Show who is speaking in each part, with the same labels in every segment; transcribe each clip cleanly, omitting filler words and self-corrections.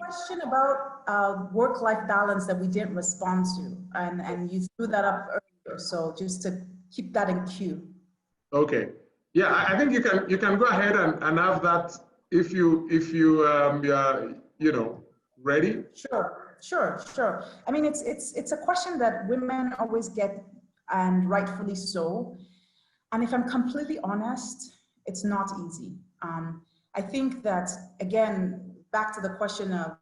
Speaker 1: question about work-life balance that we didn't respond to, and you threw that up earlier. So just to keep that in queue.
Speaker 2: Okay. Yeah, I think you can go ahead and have that if you you know, ready.
Speaker 1: Sure. I mean, it's a question that women always get, and rightfully so. And if I'm completely honest, it's not easy. I think that, again, back to the question of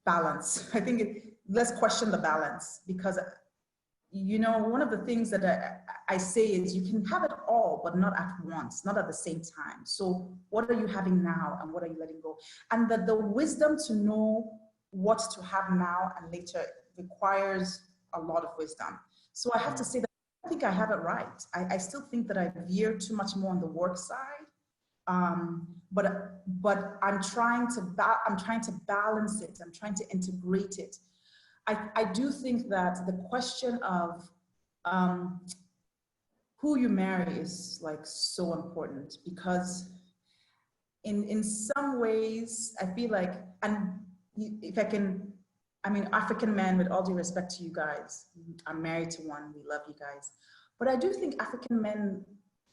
Speaker 1: balance. I think let's question the balance, because, you know, one of the things that I say is you can have it all, but not at once, not at the same time. So what are you having now and what are you letting go? And that the wisdom to know what to have now and later requires a lot of wisdom. So I have to say that I think I have it right. I still think that I veer too much more on the work side. But I'm trying to balance it. I'm trying to integrate it. I do think that the question of who you marry is like so important, because in some ways I feel like, and if I can, I mean, African men, with all due respect to you guys, I'm married to one, we love you guys, but I do think African men,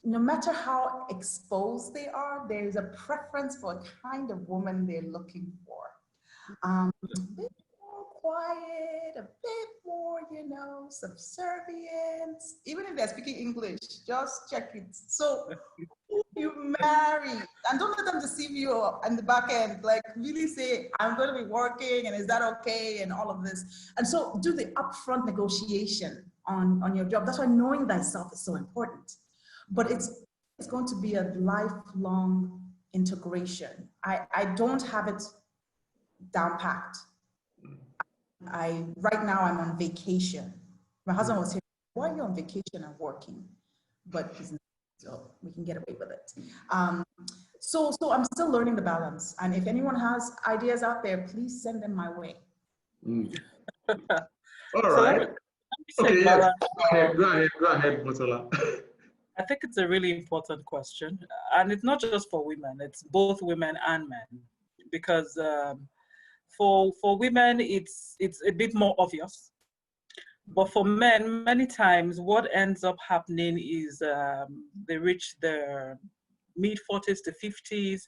Speaker 1: no matter how exposed they are, there's a preference for a kind of woman they're looking for. A bit more quiet, a bit more, you know, subservient. Even if they're speaking English, just check it. So who you marry, and don't let them deceive you on the back end. Like, really say, I'm going to be working, and is that okay, and all of this. And so do the upfront negotiation on your job. That's why knowing thyself is so important. But it's going to be a lifelong integration. I don't have it down packed. Right now I'm on vacation. My husband was saying, why are you on vacation and working? But he's not, so we can get away with it. So I'm still learning the balance. And if anyone has ideas out there, please send them my way.
Speaker 2: All right. Okay, yes. Go ahead, Motola.
Speaker 3: I think it's a really important question, and it's not just for women, it's both women and men, because for women, it's a bit more obvious, but for men, many times what ends up happening is they reach their mid-40s to 50s,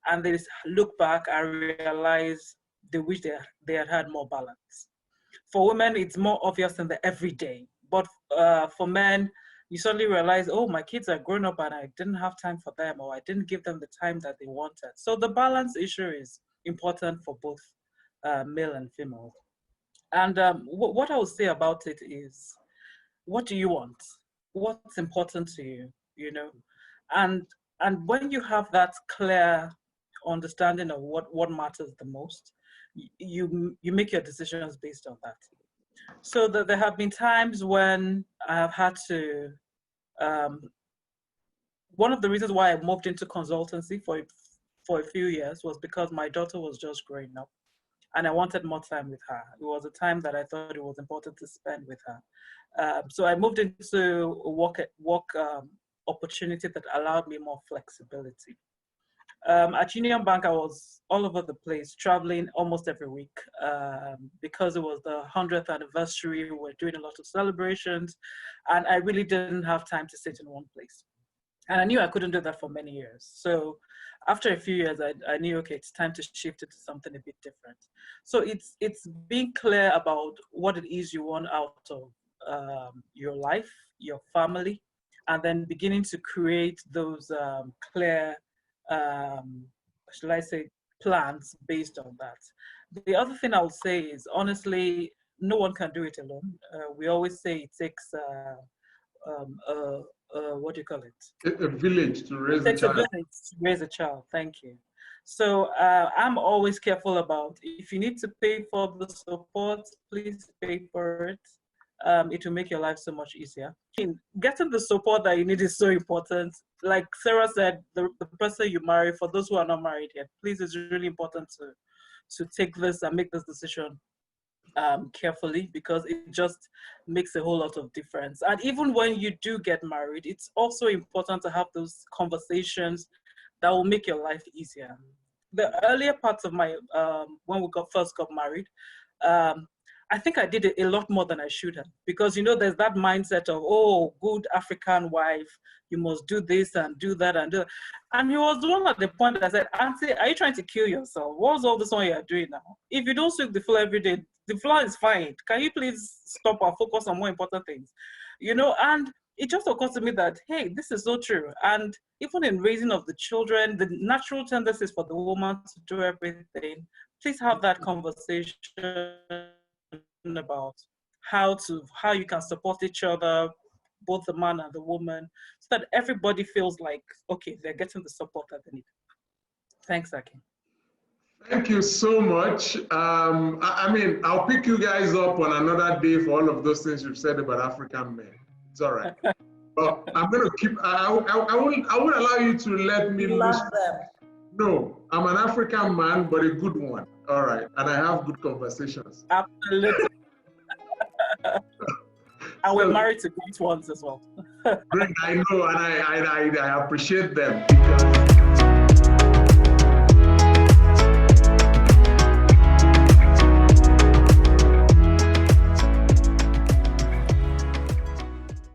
Speaker 3: and they look back and realize they wish they had more balance. For women, it's more obvious in the everyday, but for men, you suddenly realize, oh, my kids are grown up and I didn't have time for them, or I didn't give them the time that they wanted. So the balance issue is important for both male and female. And what I would say about it is, what do you want? What's important to you, you know? And when you have that clear understanding of what matters the most, you make your decisions based on that. So that there have been times when I have had to, one of the reasons why I moved into consultancy for a few years was because my daughter was just growing up and I wanted more time with her. It was a time that I thought it was important to spend with her. So I moved into a work opportunity that allowed me more flexibility. At Union Bank, I was all over the place, traveling almost every week because it was the 100th anniversary. We were doing a lot of celebrations, and I really didn't have time to sit in one place. And I knew I couldn't do that for many years. So after a few years, I knew, okay, it's time to shift it to something a bit different. So it's being clear about what it is you want out of your life, your family, and then beginning to create those clear, shall I say, plans based on that. The other thing I would say is, honestly, no one can do it alone. We always say it takes what do you call it?
Speaker 2: A village to raise a child. It takes a village
Speaker 3: to raise a child. Thank you. So I'm always careful about, if you need to pay for the support, please pay for it. It will make your life so much easier. Getting the support that you need is so important. Like Sarah said, the person you marry, for those who are not married yet, please, it's really important to take this and make this decision carefully, because it just makes a whole lot of difference. And even when you do get married, it's also important to have those conversations that will make your life easier. the earlier parts of my, when we first got married, I think I did it a lot more than I should have, because, you know, there's that mindset of, oh, good African wife, you must do this and do that and do that. And he was the one at the point that I said, Auntie, are you trying to kill yourself? What's all this one you're doing now? If you don't sweep the floor every day, the floor is fine. Can you please stop and focus on more important things? You know, and it just occurred to me that, hey, this is so true. And even in raising of the children, the natural tendencies for the woman to do everything, please have that conversation about how you can support each other, both the man and the woman, so that everybody feels like, okay, they're getting the support that they need. Thanks, Aki.
Speaker 2: Thank you so much. I mean, I'll pick you guys up on another day for all of those things you've said about African men. It's all right. But I'm going to keep, I won't allow you to let me lose. No, I'm an African man, but a good one. All right. And I have good conversations.
Speaker 3: Absolutely. And we're married to great ones as well.
Speaker 2: I know, and I appreciate them, because